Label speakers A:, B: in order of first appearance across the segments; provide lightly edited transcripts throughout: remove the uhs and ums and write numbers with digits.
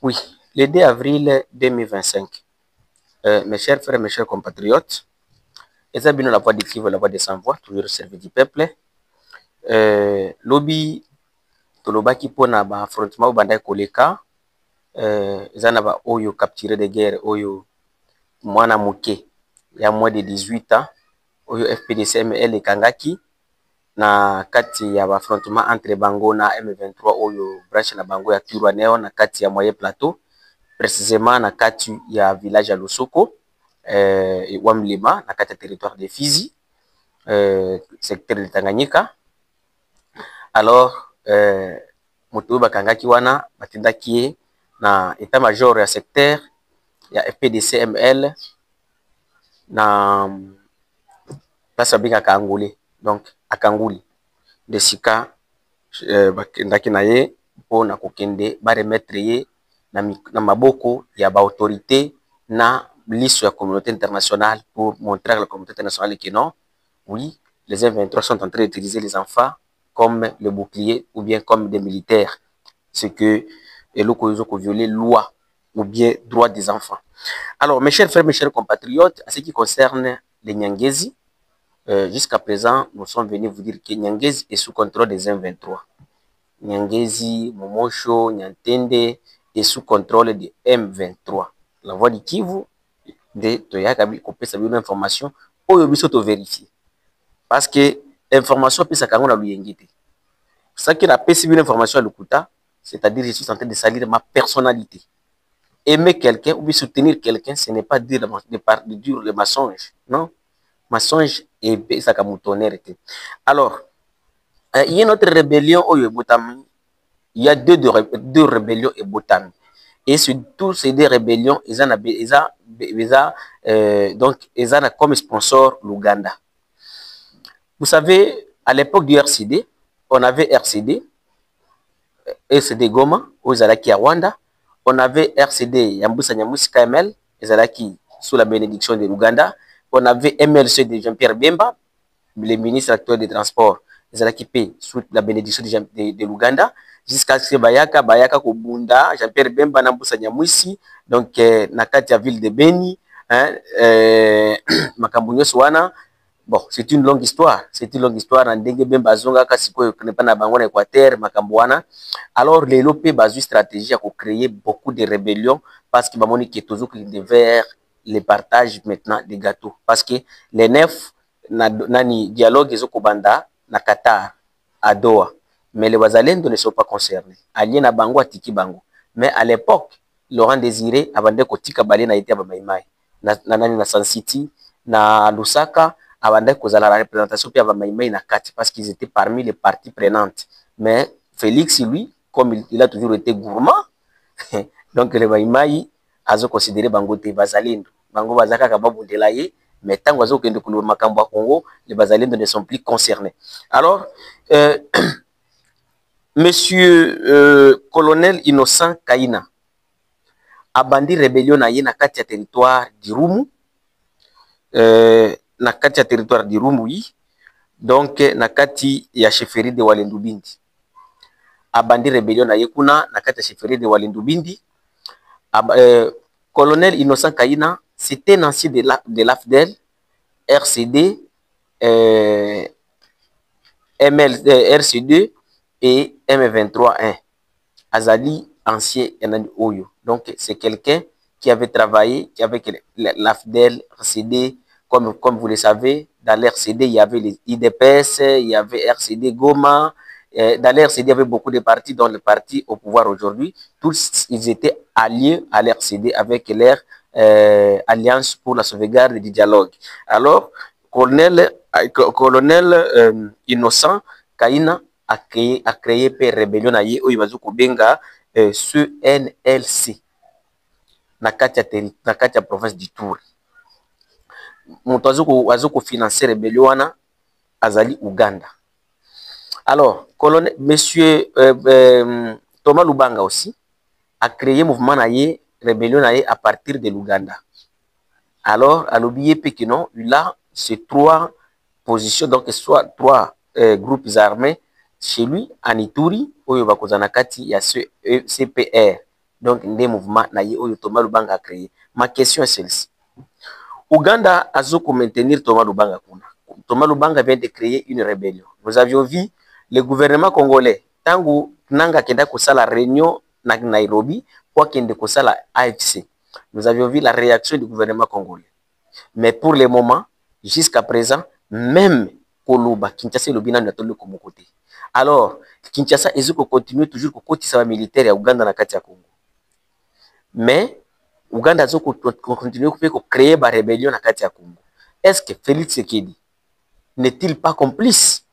A: Oui, le 2 avril 2025, mes chers frères, mes chers compatriotes, eza bino la voix de Kivu, la voix de sans voix, toujours servi du peuple. Lobi tolobaki mpona ba affrontement oyo bandaki koleka, eza na ba oyo capturé de guerre oyo mwana moke ya moins de 18 ans oyo FPDC ML ekangaki na kati ya ba affrontement entre bango na M23 oyo branche na bango ya Turwaneho na kati ya Moyen Plateau, précisément na kati ya village ya Lusoko wa Mlima na kati ya territoire de Fizi, secteur de Tanganyika. Alors moto oyo bakangaki wana batindaki ye na état major ya secteur ya FPDC ML na place babengaka Angolé, donc akanguli de sika bakendaki na ye mpona kokende baremetre ye na maboko ya baautorité na liso ya communauté internationale pour montrer à la communauté internationale que non, oui, les M23 sont en train d'utiliser les enfants comme le bouclier ou bien comme des militaires, ce que l'Oko violer loi ou bien droit des enfants. Alors, mes chers frères, mes chers compatriotes, en ce qui concerne les Nyangezi, jusqu'à présent, nous sommes venus vous dire que Nyangezi est sous contrôle des M23. Nyangezi, Momosho, Nyantende est sous contrôle des M23. La voix du Kivu, de Toyakabi, qu'on savoir une information, ou il vérifier. Parce que l'information peut s'accorder à l'Uyengité. Ça qui a perçu une information à l'Ukuta, c'est-à-dire que je suis en train de salir ma personnalité. Aimer quelqu'un ou bien soutenir quelqu'un, ce n'est pas dire le mensonge. Non. Mensonge et ça comme tonnerre. Alors, il y a notre rébellion au Yobotami. Il y a deux rébellions et Botami. Et sur tous ces deux rébellions, ils ont comme sponsor l'Ouganda. Vous savez, à l'époque du RCD, on avait RCD Goma, aux Alaki à Rwanda. On avait RCD Yambusa Nyamusi KML, les Alaki sous la bénédiction de l'Ouganda. On avait MLC de Jean-Pierre Bemba, le ministre actuel des Transports, les Alaki P sous la bénédiction de l'Ouganda. Jusqu'à ce que Bayaka Kobunda, Jean-Pierre Bemba Nambusa Nyamusi, donc Nakatia ville de Beni, Makambunyo Swana. Bon, c'est une longue histoire. C'est une longue histoire. Ndenge Bemba Zonga Kasiko n'est pas na Bango Équateur, Makambouana. Alors, les LOP basent une stratégie à créer beaucoup de rébellions parce que Bamoni qui est toujours vers les partages maintenant des gâteaux. Parce que les neufs, nani dialogue ils ont na Qatar, à Doha. Mais les Wazalendo ne sont pas concernés. Alliés na Bango à Tiki Bango. Mais à l'époque, Laurent Désiré, avant de Kotika Balé na été à Bamaïmaï. Na San City, na Lusaka, avant de kozala la représentation puis avant Maïmaï na Kati parce qu'ils étaient parmi les parties prenantes. Mais Félix, lui, comme il a toujours été gourmand, donc le Maïmaï a considéré Bango te Bazalendo. Bango Bazaka Kababu de laye, mais tant que Kendo Koulou Makambo à Congo, les Bazalendo ne sont plus concernés. Alors, monsieur colonel Innocent Kaina a bandi rébellion na ye na kati ya territoire d'Irumu, na kati ya territoire d'Irumu, donc na kati ya chefferie de Walendu Bindi. Abandi rébellion na yekuna na kati ya chefferie de Walendu Bindi. Colonel Innocent Kaina, c'était un ancien de l'AFDEL, RCD, RC2 et M23-1. Azali, ancien Oyo. Donc, c'est quelqu'un qui avait travaillé, qui avait l'AFDEL, RCD, comme vous le savez, dans l'RCD, il y avait les IDPS, il y avait RCD Goma. Dans l'RCD, il y avait beaucoup de partis, dont le parti au pouvoir aujourd'hui. Tous, ils étaient alliés à l'RCD avec leur Alliance pour la sauvegarde du dialogue. Alors, colonel Innocent Kaina a créé une rébellion à Benga ce NLC. Na kati ya province du Tour. Moto azoko financer rébellion wana azali Uganda. Alors, monsieur Thomas Lubanga aussi a créé mouvement naie rébellion naie à partir de l'Ouganda. Alors, à l'oublier que non, il a ces trois positions, donc soit trois groupes armés chez lui, à Ituri, où il va kozana kati ya CPR, Donc, des mouvements oyo Thomas Lubanga a créé. Ma question est celle-ci. Ouganda a zo maintenir Thomas Lubanga kuna. Thomas Lubanga vient de créer une rébellion. Nous avions vu le gouvernement congolais tangu nanga kenda kosala réunion na Nairobi pour kende kosala AFC. Nous avions vu la réaction du gouvernement congolais. Mais pour le moment, jusqu'à présent, même Koloba, Kinshasa et Lobina n'attendent comme côté. Alors, Kinshasa et Zuko continuent toujours au côté de militaire à Ouganda na kati ya Congo. Mais Ouganda Zuko continue à créer une rébellion na kati ya Congo. Est-ce que Félix Tshisekedi n'est-il pas complice?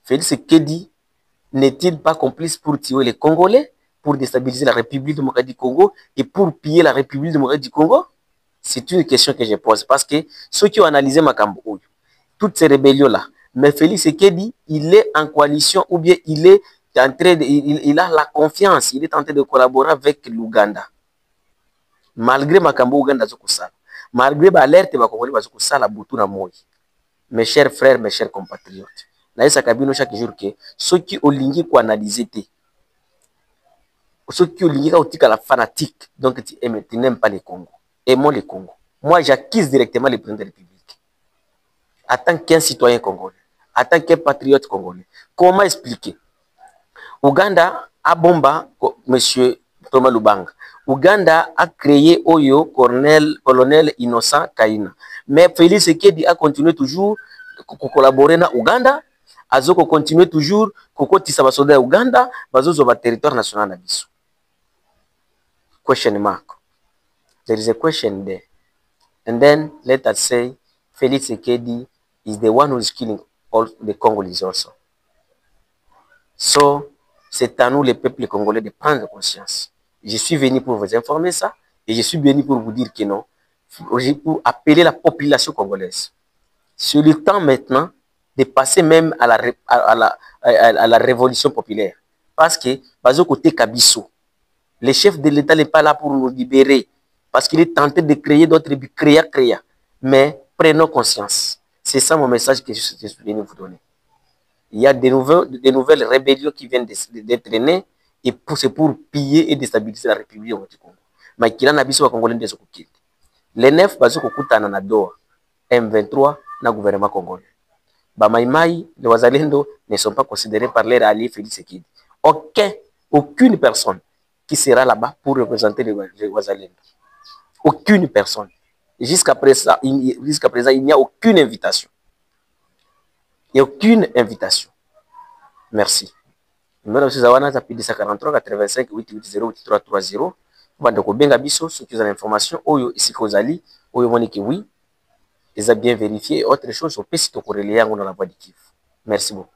A: Félix Tshisekedi n'est-il pas complice pour tuer les Congolais, pour déstabiliser la République démocratique du Congo et pour piller la République démocratique du Congo? C'est une question que je pose parce que ceux qui ont analysé Makambo, toutes ces rébellions-là, mais Félix Tshisekedi, il est en coalition ou bien il est en train de, il a la confiance, il est en train de collaborer avec l'Ouganda. Malgré Makambo Ouganda Zokusala, malgré l'alerte de Congolais Zokusala, Boutouna Moui. Mes chers frères, mes chers compatriotes, naïsa kabino chaque jour que ceux qui ont ligné pour analyser, ceux qui ont ligné à la fanatique, donc tu n'aimes pas les Congo. Aimons les Congo. Moi, j'acquise directement le président de la République. En tant qu'un citoyen congolais, en tant qu'un patriote congolais. Comment expliquer? Ouganda a bomba, monsieur Thomas Lubanga. Ouganda a créé Oyo, colonel Innocent Kaina. Mais Félix Tshisekedi a continué toujours à collaborer na Ouganda. Azoko continue toujours à tissa basoda ya Ouganda, bazozo ba territoire national na biso. Question mark. There is a question there. And then let us say Félix Tshisekedi is the one who is killing all the Congolese also. So, c'est à nous, les peuples congolais, de prendre conscience. Je suis venu pour vous informer ça et je suis venu pour vous dire que non, pour appeler la population congolaise. C'est le temps maintenant de passer même à la révolution populaire. Parce que, bazo côté Kabiso, le chef de l'État n'est pas là pour nous libérer. Parce qu'il est tenté de créer d'autres buts, créer. Mais prenons conscience. C'est ça mon message que je suis venu vous donner. Il y a de nouvelles rébellions qui viennent d'être nées et c'est pour piller et déstabiliser la République du Congo. Mais qu'il y a un abysse au Congolais de Sokokil. Les 9 bases au na Doha, M23, na gouvernement congolais. Bamaïmaï, les Wazalendo ne sont pas considérés par leur allié Félix Tshisekedi. Aucune personne qui sera là-bas pour représenter les Wazalendo. Aucune personne. Jusqu'à présent, il n'y a aucune invitation. Il n'y a aucune invitation. Merci. Numéro de Zawana, c'est 43 85 880 8330. Vous pouvez bien gabiso, ceux qui ont l'information, ou ici Kozali, ou ils oui, ils ont bien vérifié, autre chose, on peut s'y corréler dans la voie du kiff. Merci beaucoup.